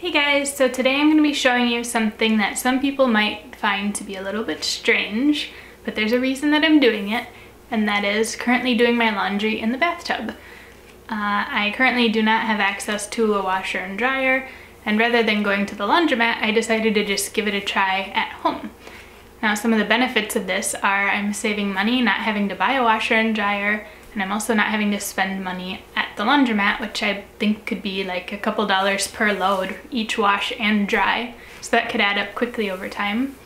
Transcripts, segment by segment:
Hey guys, so today I'm going to be showing you something that some people might find to be a little bit strange, but there's a reason that I'm doing it, and that is currently doing my laundry in the bathtub. I currently do not have access to a washer and dryer, and rather than going to the laundromat, I decided to just give it a try at home. Now, some of the benefits of this are I'm saving money, not having to buy a washer and dryer, and I'm also not having to spend money at the laundromat, which I think could be like a couple dollars per load, each wash and dry, so that could add up quickly over time.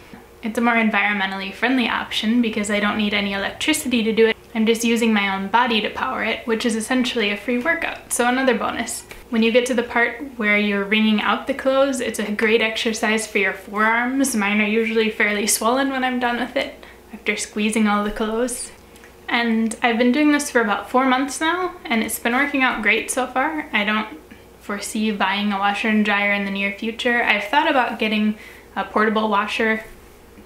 It's a more environmentally friendly option because I don't need any electricity to do it. I'm just using my own body to power it, which is essentially a free workout, so another bonus. When you get to the part where you're wringing out the clothes, it's a great exercise for your forearms. Mine are usually fairly swollen when I'm done with it, after squeezing all the clothes. And I've been doing this for about 4 months now, and it's been working out great so far. I don't foresee buying a washer and dryer in the near future. I've thought about getting a portable washer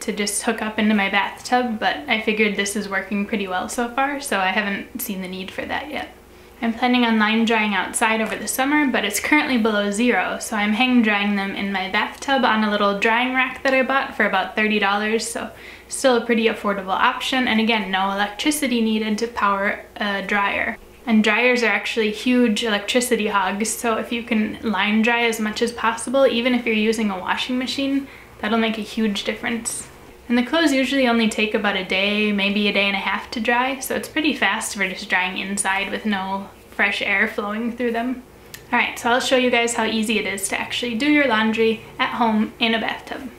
to just hook up into my bathtub, but I figured this is working pretty well so far, so I haven't seen the need for that yet. I'm planning on line drying outside over the summer, but it's currently below zero, so I'm hang drying them in my bathtub on a little drying rack that I bought for about $30, so still a pretty affordable option, and again, no electricity needed to power a dryer. And dryers are actually huge electricity hogs, so if you can line dry as much as possible, even if you're using a washing machine, that'll make a huge difference. And the clothes usually only take about a day, maybe a day and a half to dry, so it's pretty fast for just drying inside with no fresh air flowing through them. Alright, so I'll show you guys how easy it is to actually do your laundry at home in a bathtub.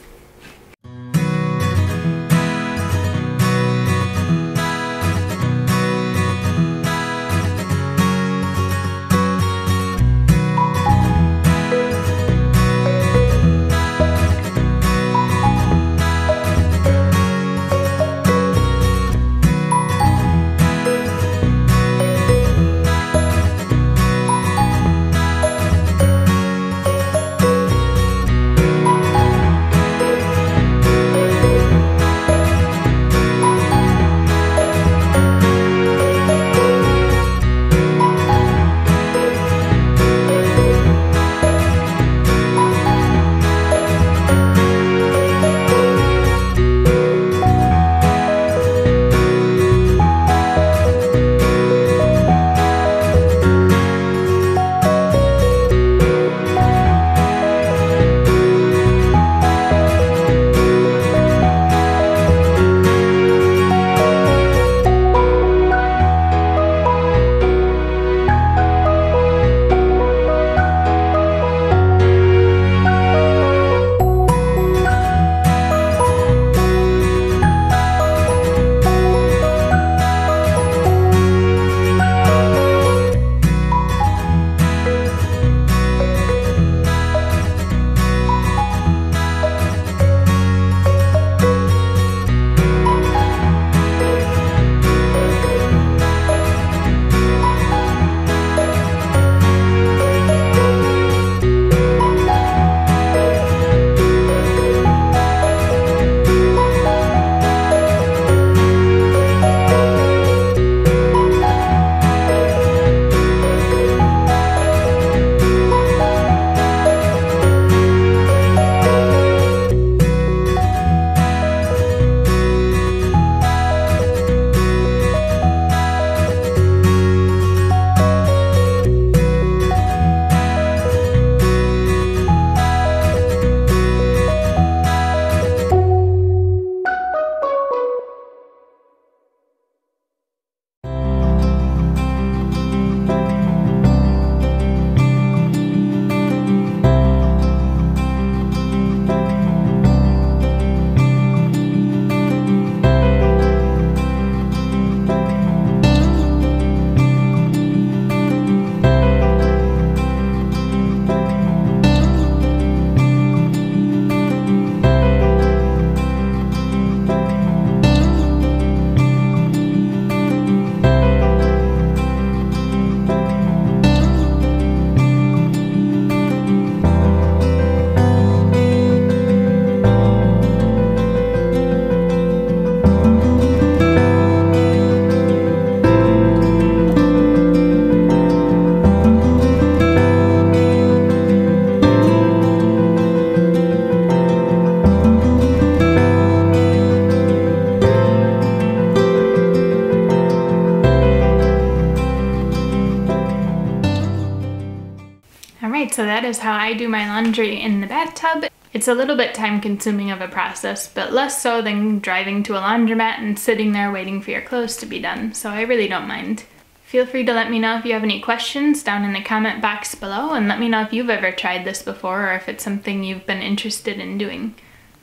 So that is how I do my laundry in the bathtub. It's a little bit time consuming of a process, but less so than driving to a laundromat and sitting there waiting for your clothes to be done, so I really don't mind. Feel free to let me know if you have any questions down in the comment box below, and let me know if you've ever tried this before or if it's something you've been interested in doing.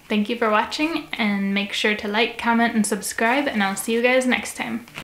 Thank you for watching, and make sure to like, comment, and subscribe, and I'll see you guys next time.